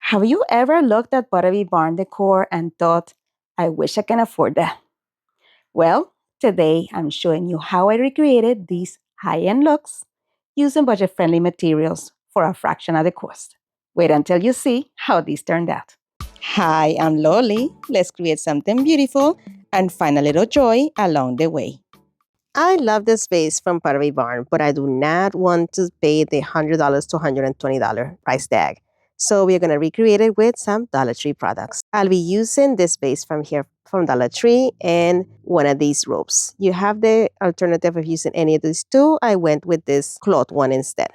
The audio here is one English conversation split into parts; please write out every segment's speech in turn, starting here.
Have you ever looked at Pottery Barn decor and thought, I wish I can afford that? Well, today I'm showing you how I recreated these high-end looks using budget-friendly materials for a fraction of the cost. Wait until you see how these turned out. Hi, I'm Loli. Let's create something beautiful and find a little joy along the way. I love this vase from Pottery Barn, but I do not want to pay the $100 to $120 price tag. So we're going to recreate it with some Dollar Tree products. I'll be using this vase from here from Dollar Tree and one of these ropes. You have the alternative of using any of these two. I went with this cloth one instead.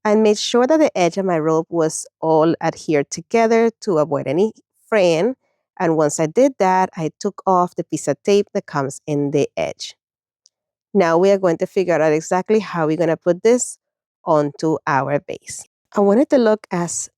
I made sure that the edge of my rope was all adhered together to avoid any fraying. And once I did that, I took off the piece of tape that comes in the edge. Now we are going to figure out exactly how we're going to put this onto our base. I want it to look as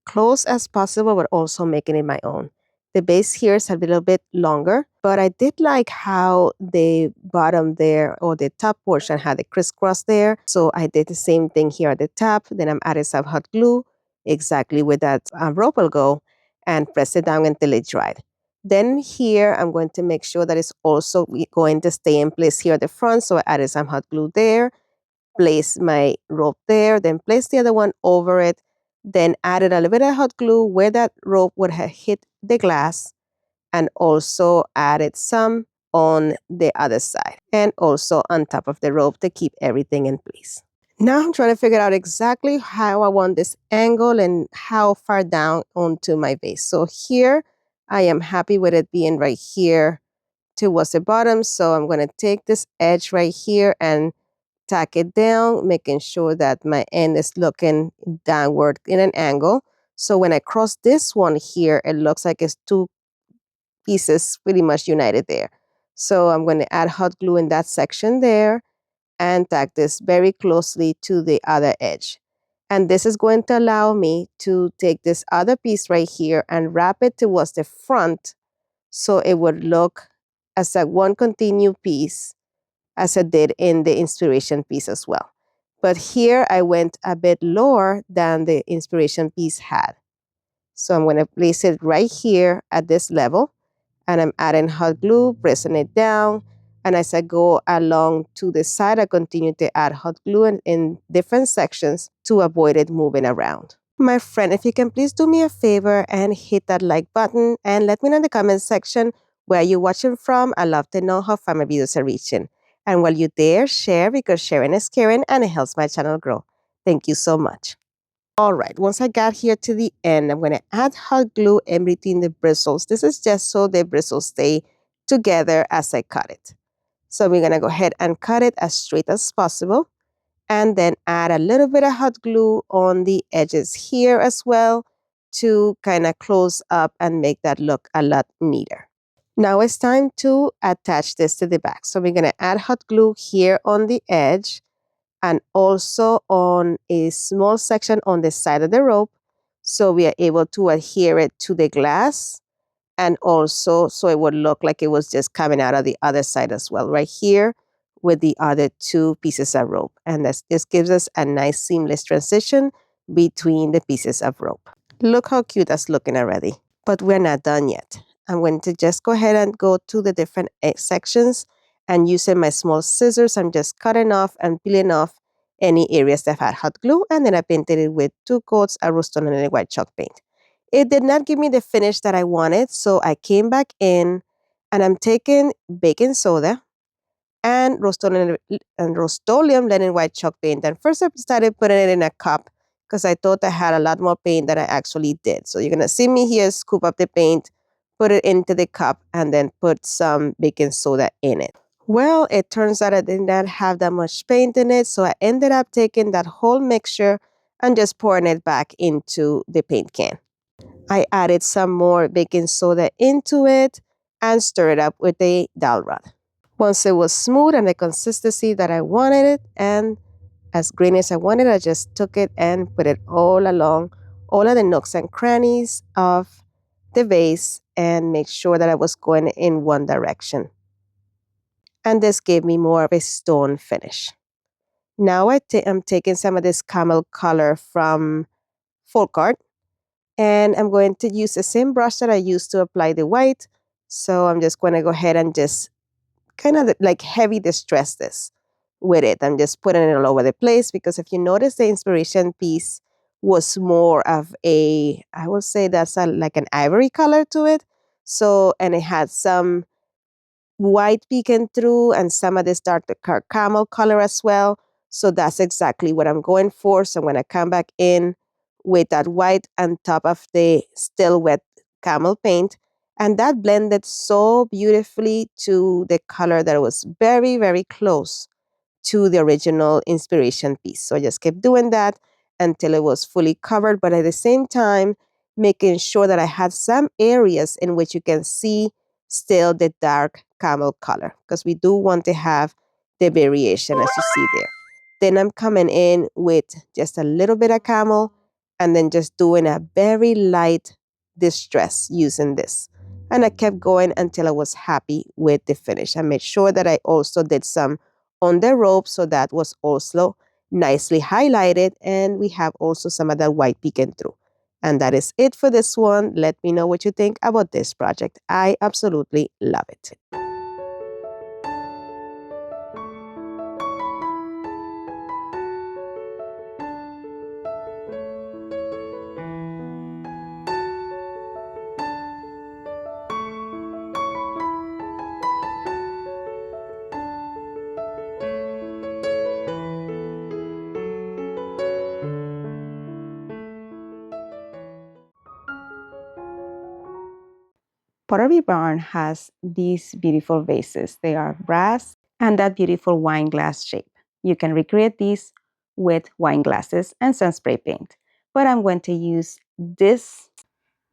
close as possible, but also making it my own. The base here is a little bit longer, but I did like how the bottom there or the top portion had the crisscross there. So I did the same thing here at the top. Then I'm adding some hot glue exactly where that rope will go and press it down until it dried. Then here, I'm going to make sure that it's also going to stay in place here at the front. So I added some hot glue there, place my rope there, then place the other one over it, then added a little bit of hot glue where that rope would have hit the glass, and also added some on the other side and also on top of the rope to keep everything in place. Now I'm trying to figure out exactly how I want this angle and how far down onto my base. So here, I am happy with it being right here towards the bottom. So I'm going to take this edge right here and tack it down, making sure that my end is looking downward in an angle. So when I cross this one here, it looks like it's two pieces pretty much united there. So I'm going to add hot glue in that section there and tack this very closely to the other edge. And this is going to allow me to take this other piece right here and wrap it towards the front so it would look as a one continued piece as I did in the inspiration piece as well. But here I went a bit lower than the inspiration piece had. So I'm going to place it right here at this level, and I'm adding hot glue, pressing it down. And as I go along to the side, I continue to add hot glue in different sections to avoid it moving around. My friend, if you can please do me a favor and hit that like button and let me know in the comment section where you're watching from. I love to know how far my videos are reaching. And while you're there, share because sharing is caring and it helps my channel grow. Thank you so much. All right, once I got here to the end, I'm going to add hot glue in between the bristles. This is just so the bristles stay together as I cut it. So we're going to go ahead and cut it as straight as possible, and then add a little bit of hot glue on the edges here as well to kind of close up and make that look a lot neater. Now it's time to attach this to the back. So we're going to add hot glue here on the edge, and also on a small section on the side of the rope, so we are able to adhere it to the glass, and also so it would look like it was just coming out of the other side as well, right here with the other two pieces of rope. And this gives us a nice seamless transition between the pieces of rope. Look how cute that's looking already. But we're not done yet. I'm going to just go ahead and go to the different sections, and using my small scissors, I'm just cutting off and peeling off any areas that had hot glue, and then I painted it with 2 coats of rust-on and white chalk paint. It did not give me the finish that I wanted, so I came back in and I'm taking baking soda and Rust-Oleum lead and white chalk paint. And first I started putting it in a cup because I thought I had a lot more paint than I actually did. So you're going to see me here scoop up the paint, put it into the cup, and then put some baking soda in it. Well, it turns out I did not have that much paint in it, so I ended up taking that whole mixture and just pouring it back into the paint can. I added some more baking soda into it and stirred it up with a dowel rod. Once it was smooth and the consistency that I wanted it and as green as I wanted, I just took it and put it all along all of the nooks and crannies of the vase and make sure that I was going in one direction. And this gave me more of a stone finish. Now I'm taking some of this camel color from Folk Art, And I'm going to use the same brush that I used to apply the white. So I'm just going to go ahead and just kind of like heavy distress this with it. I'm just putting it all over the place because if you notice the inspiration piece was more of a, I would say that's like an ivory color to it. So, and it had some white peeking through and some of this dark caramel color as well. So that's exactly what I'm going for. So I'm going to come back in with that white on top of the still wet camel paint. And that blended so beautifully to the color that was very, very close to the original inspiration piece. So I just kept doing that until it was fully covered, but at the same time, making sure that I had some areas in which you can see still the dark camel color, because we do want to have the variation as you see there. Then I'm coming in with just a little bit of camel and then just doing a very light distress using this. And I kept going until I was happy with the finish. I made sure that I also did some on the rope, so that was also nicely highlighted, and we have also some of that white peeking through. And that is it for this one. Let me know what you think about this project. I absolutely love it. Pottery Barn has these beautiful vases. They are brass and that beautiful wine glass shape. You can recreate these with wine glasses and some spray paint. But I'm going to use this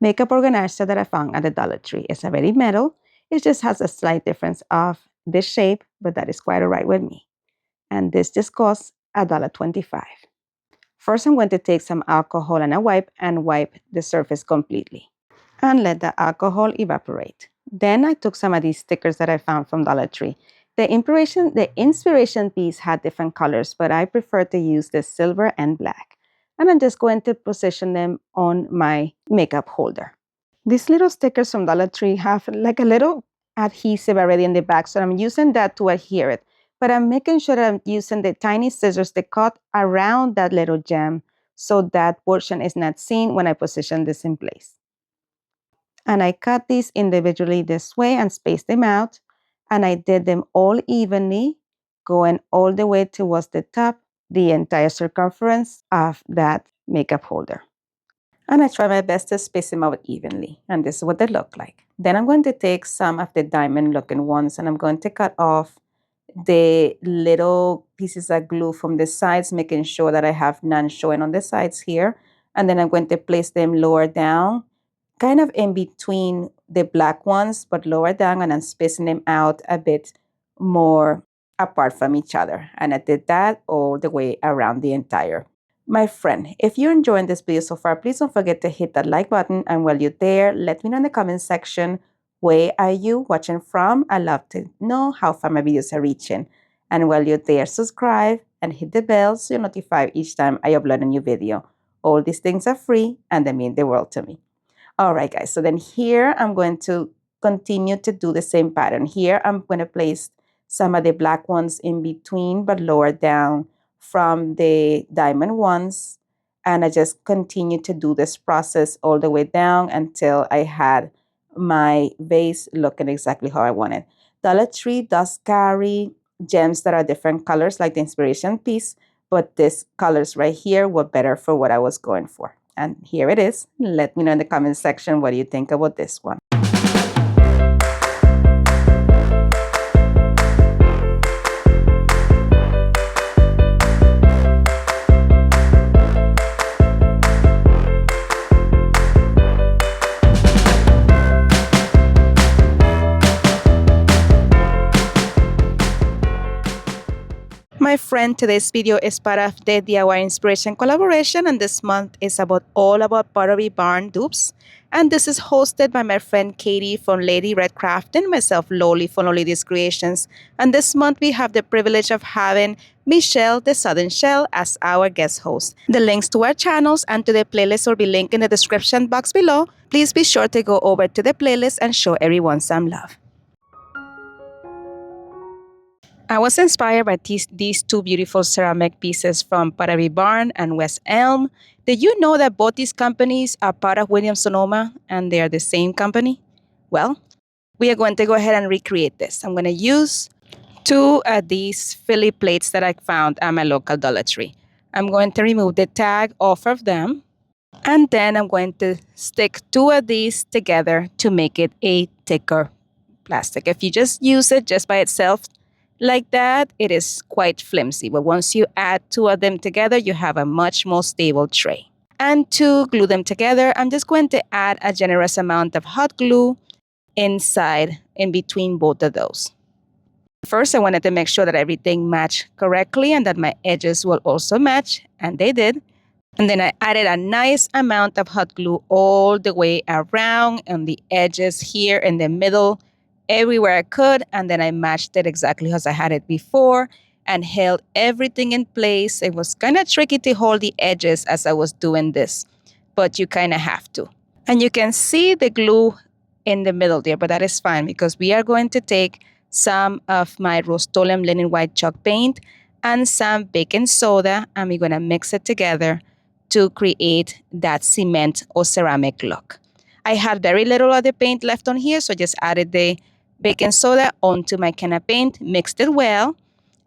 makeup organizer that I found at the Dollar Tree. It's already metal. It just has a slight difference of this shape, but that is quite all right with me. And this just costs $1.25. First, I'm going to take some alcohol and a wipe and wipe the surface completely and let the alcohol evaporate. Then I took some of these stickers that I found from Dollar Tree. The inspiration piece had different colors, but I prefer to use the silver and black. And I'm just going to position them on my makeup holder. These little stickers from Dollar Tree have like a little adhesive already in the back, so I'm using that to adhere it. But I'm making sure that I'm using the tiny scissors to cut around that little gem so that portion is not seen when I position this in place. And I cut these individually this way and spaced them out. And I did them all evenly, going all the way towards the top, the entire circumference of that makeup holder. And I try my best to space them out evenly. And this is what they look like. Then I'm going to take some of the diamond looking ones and I'm going to cut off the little pieces of glue from the sides, making sure that I have none showing on the sides here. And then I'm going to place them lower down, kind of in between the black ones, but lower down, and I'm spacing them out a bit more apart from each other. And I did that all the way around the entire. My friend, if you're enjoying this video so far, please don't forget to hit that like button. And while you're there, let me know in the comment section, where are you watching from? I love to know how far my videos are reaching. And while you're there, subscribe and hit the bell so you're notified each time I upload a new video. All these things are free and they mean the world to me. All right, guys, so then here I'm going to continue to do the same pattern. Here I'm going to place some of the black ones in between, but lower down from the diamond ones. And I just continue to do this process all the way down until I had my vase looking exactly how I wanted. Dollar Tree does carry gems that are different colors, like the inspiration piece, but these colors right here were better for what I was going for. And here it is. Let me know in the comment section what do you think about this one. my friend. Today's video is part of the DIY Inspiration collaboration, and this month is all about Pottery Barn dupes. And this is hosted by my friend Katie from Lady Red Craft and myself, Loli from Loli's Creations. And this month we have the privilege of having Michelle, the Southern Shell, as our guest host. The links to our channels and to the playlist will be linked in the description box below. Please be sure to go over to the playlist and show everyone some love. I was inspired by these two beautiful ceramic pieces from Pottery Barn and West Elm. Did you know that both these companies are part of Williams-Sonoma and they are the same company? Well, we are going to go ahead and recreate this. I'm going to use two of these Philly plates that I found at my local Dollar Tree. I'm going to remove the tag off of them, and then I'm going to stick two of these together to make it a thicker plastic. If you just use it just by itself like that, it is quite flimsy. But once you add two of them together, you have a much more stable tray. And to glue them together, I'm just going to add a generous amount of hot glue inside, in between both of those. First, I wanted to make sure that everything matched correctly and that my edges will also match, and they did. And then I added a nice amount of hot glue all the way around on the edges here in the middle, everywhere I could. And then I matched it exactly as I had it before and held everything in place. It was kind of tricky to hold the edges as I was doing this, but you kind of have to. And you can see the glue in the middle there, but that is fine because we are going to take some of my Rust-Oleum linen white chalk paint and some baking soda, and we're going to mix it together to create that cement or ceramic look. I had very little of the paint left on here, so I just added the baking soda onto my can of paint, mixed it well,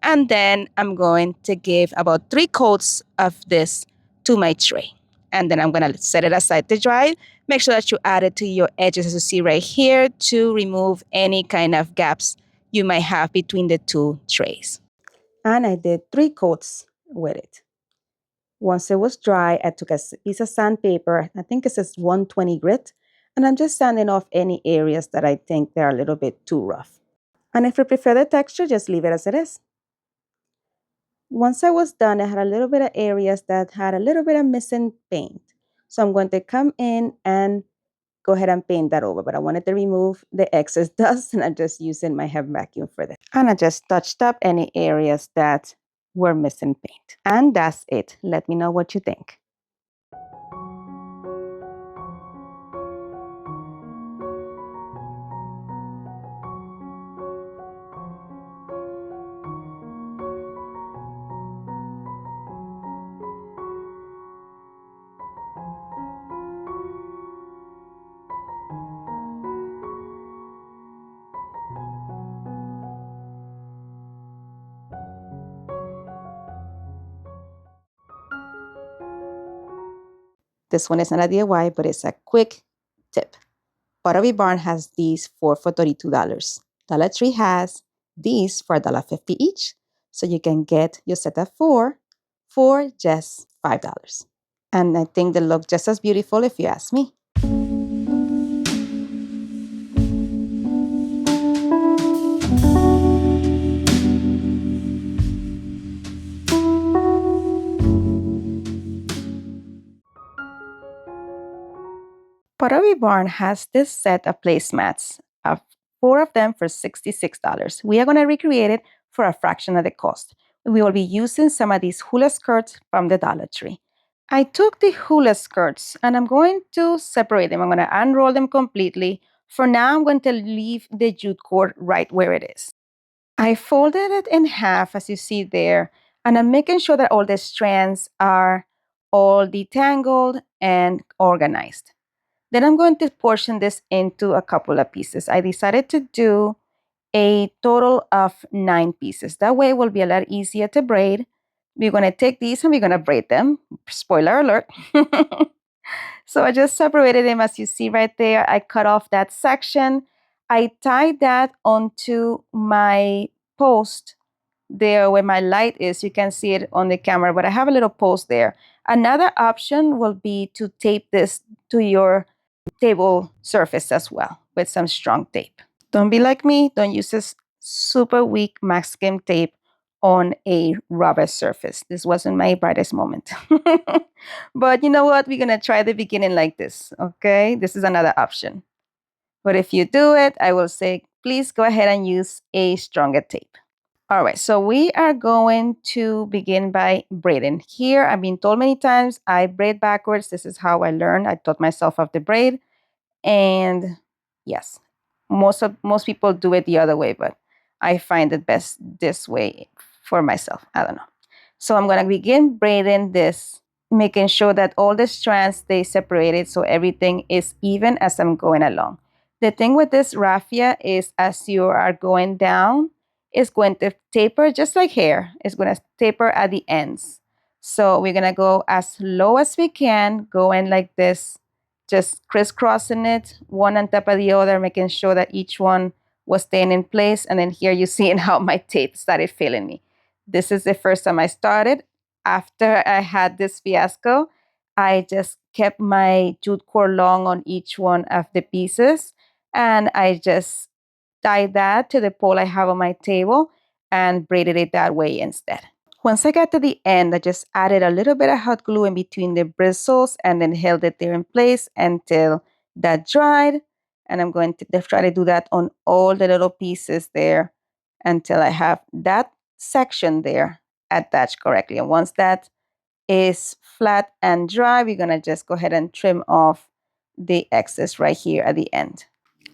and then I'm going to give about 3 coats of this to my tray. And then I'm going to set it aside to dry. Make sure that you add it to your edges, as you see right here, to remove any kind of gaps you might have between the two trays. And I did 3 coats with it. Once it was dry, I took a piece of sandpaper, I think this is 120 grit, and I'm just sanding off any areas that I think they're a little bit too rough. And if you prefer the texture, just leave it as it is. Once I was done, I had a little bit of areas that had a little bit of missing paint. So I'm going to come in and go ahead and paint that over, but I wanted to remove the excess dust, and I'm just using my hand vacuum for that. And I just touched up any areas that were missing paint. And that's it. Let me know what you think. This one is not a DIY, but it's a quick tip. Pottery Barn has these for $32. Dollar Tree has these for $1.50 each. So you can get your set of 4 for just $5. And I think they look just as beautiful if you ask me. Pottery Barn has this set of placemats, 4 of them for $66. We are going to recreate it for a fraction of the cost. We will be using some of these hula skirts from the Dollar Tree. I took the hula skirts and I'm going to separate them. I'm going to unroll them completely. For now, I'm going to leave the jute cord right where it is. I folded it in half, as you see there, and I'm making sure that all the strands are all detangled and organized. Then I'm going to portion this into a couple of pieces. I decided to do a total of 9 pieces. That way it will be a lot easier to braid. We're going to take these and we're going to braid them. Spoiler alert. So I just separated them, as you see right there. I cut off that section. I tied that onto my post there where my light is. You can see it on the camera, but I have a little post there. Another option will be to tape this to your table surface as well with some strong tape. Don't be like me. Don't use this super weak masking tape on a rubber surface. This wasn't my brightest moment. But you know what? We're going to try the beginning like this, okay? This is another option. But if you do it, I will say, please go ahead and use a stronger tape. All right, so we are going to begin by braiding. Here, I've been told many times, I braid backwards. This is how I learned. I taught myself how to braid. And yes, most people do it the other way, but I find it best this way for myself. I don't know. So I'm going to begin braiding this, making sure that all the strands stay separated so everything is even as I'm going along. The thing with this raffia is as you are going down, it's going to taper just like hair. It's going to taper at the ends. So we're going to go as low as we can, going like this, just crisscrossing it one on top of the other, making sure that each one was staying in place. And then here you see how my tape started failing me. This is the first time I started. After I had this fiasco, I just kept my jute cord long on each one of the pieces, and I just tied that to the pole I have on my table and braided it that way instead. Once I got to the end, I just added a little bit of hot glue in between the bristles and then held it there in place until that dried. And I'm going to try to do that on all the little pieces there until I have that section there attached correctly. And once that is flat and dry, we're going to just go ahead and trim off the excess right here at the end.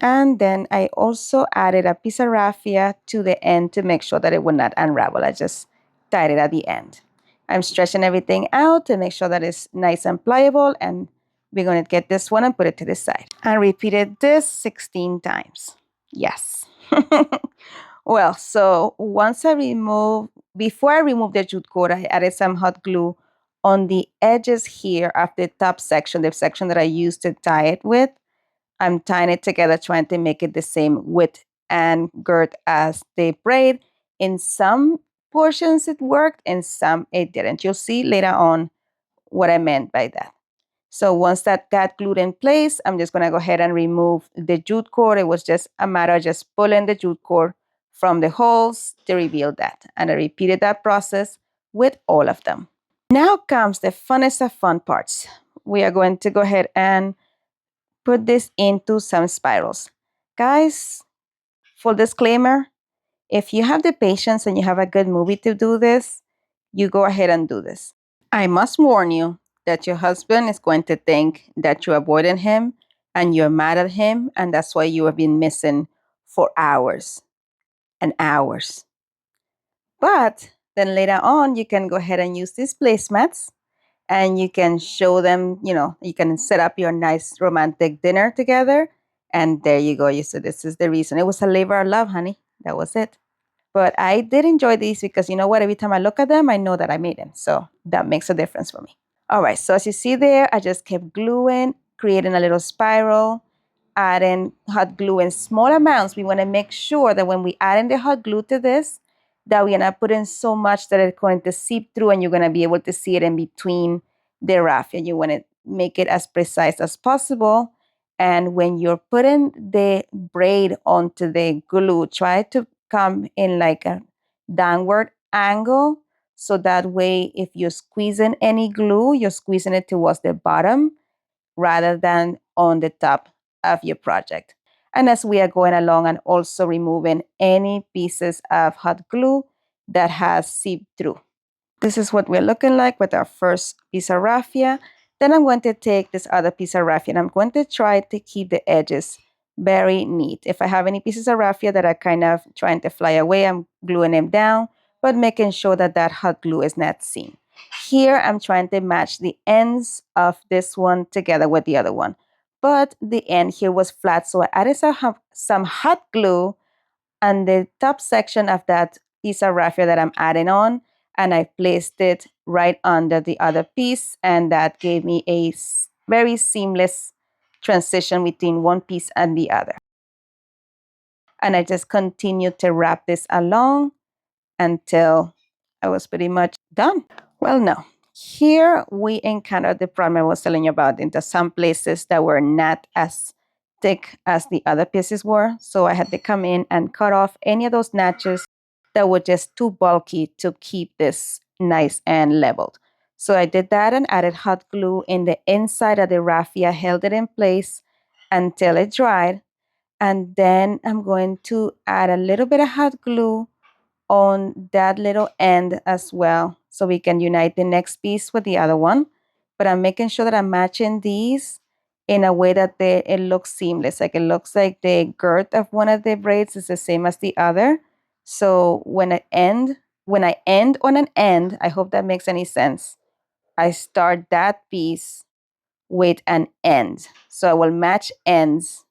And then I also added a piece of raffia to the end to make sure that it would not unravel. I just tied it at the end. I'm stretching everything out to make sure that it's nice and pliable, and we're going to get this one and put it to the side. I repeated this 16 times. Yes. Well, so before I remove the jute cord, I added some hot glue on the edges here of the top section, the section that I used to tie it with. I'm tying it together, trying to make it the same width and girth as the braid. In some portions it worked, in some it didn't. You'll see later on what I meant by that. So once that got glued in place, I'm just going to go ahead and remove the jute cord. It was just a matter of just pulling the jute cord from the holes to reveal that. And I repeated that process with all of them. Now comes the funnest of fun parts. We are going to go ahead and put this into some spirals. Guys, full disclaimer, if you have the patience and you have a good movie to do this, you go ahead and do this. I must warn you that your husband is going to think that you're avoiding him and you're mad at him, and that's why you have been missing for hours and hours. But then later on, you can go ahead and use these placemats and you can show them, you can set up your nice romantic dinner together. And there you go. You said this is the reason. It was a labor of love, honey. That was it. But I did enjoy these because you know what? Every time I look at them, I know that I made them. So that makes a difference for me. All right. So as you see there, I just kept gluing, creating a little spiral, adding hot glue in small amounts. We want to make sure that when we add in the hot glue to this, that we are not putting so much that it's going to seep through and you're going to be able to see it in between the raffia. You want to make it as precise as possible. And when you're putting the braid onto the glue, try to come in like a downward angle. So that way, if you're squeezing any glue, you're squeezing it towards the bottom rather than on the top of your project. And as we are going along and also removing any pieces of hot glue that has seeped through. This is what we're looking like with our first piece of raffia. Then I'm going to take this other piece of raffia and I'm going to try to keep the edges very neat. If I have any pieces of raffia that are kind of trying to fly away, I'm gluing them down, but making sure that that hot glue is not seen. Here, I'm trying to match the ends of this one together with the other one. But the end here was flat, so I added some hot glue on the top section of that piece of raffia that I'm adding on, and I placed it right under the other piece, and that gave me a very seamless transition between one piece and the other. And I just continued to wrap this along until I was pretty much done. Well, no. Here we encountered the problem I was telling you about into some places that were not as thick as the other pieces were. So I had to come in and cut off any of those notches that were just too bulky to keep this nice and leveled. So I did that and added hot glue in the inside of the raffia, held it in place until it dried. And then I'm going to add a little bit of hot glue on that little end as well, so we can unite the next piece with the other one. But I'm making sure that I'm matching these in a way that it looks seamless. Like it looks like the girth of one of the braids is the same as the other. So when I end on an end, I hope that makes any sense. I start that piece with an end. So I will match ends,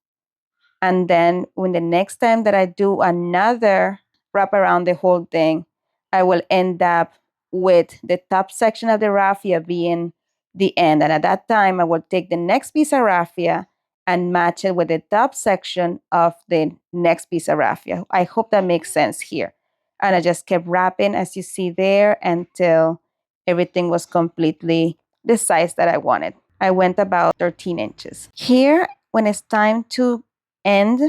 and then when the next time that I do another wrap around the whole thing, I will end up with the top section of the raffia being the end. And at that time, I will take the next piece of raffia and match it with the top section of the next piece of raffia. I hope that makes sense here. And I just kept wrapping, as you see there, until everything was completely the size that I wanted. I went about 13 inches. Here, when it's time to end,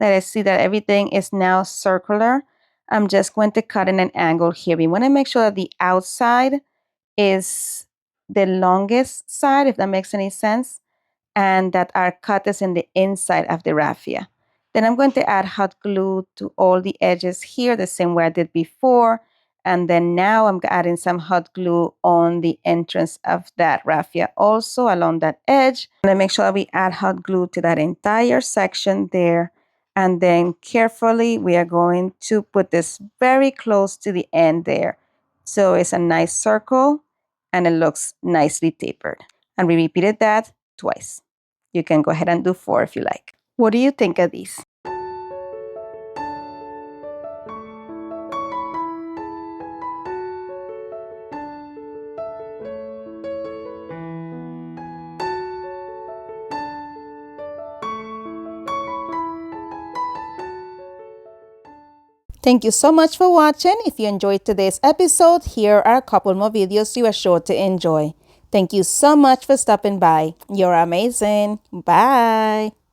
that I see that everything is now circular, I'm just going to cut in an angle here. We want to make sure that the outside is the longest side, if that makes any sense, and that our cut is in the inside of the raffia. Then I'm going to add hot glue to all the edges here, the same way I did before. And then now I'm adding some hot glue on the entrance of that raffia, also along that edge. And then make sure that we add hot glue to that entire section there. And then carefully, we are going to put this very close to the end there. So it's a nice circle and it looks nicely tapered. And we repeated that twice. You can go ahead and do 4 if you like. What do you think of these? Thank you so much for watching. If you enjoyed today's episode, here are a couple more videos you are sure to enjoy. Thank you so much for stopping by. You're amazing. Bye.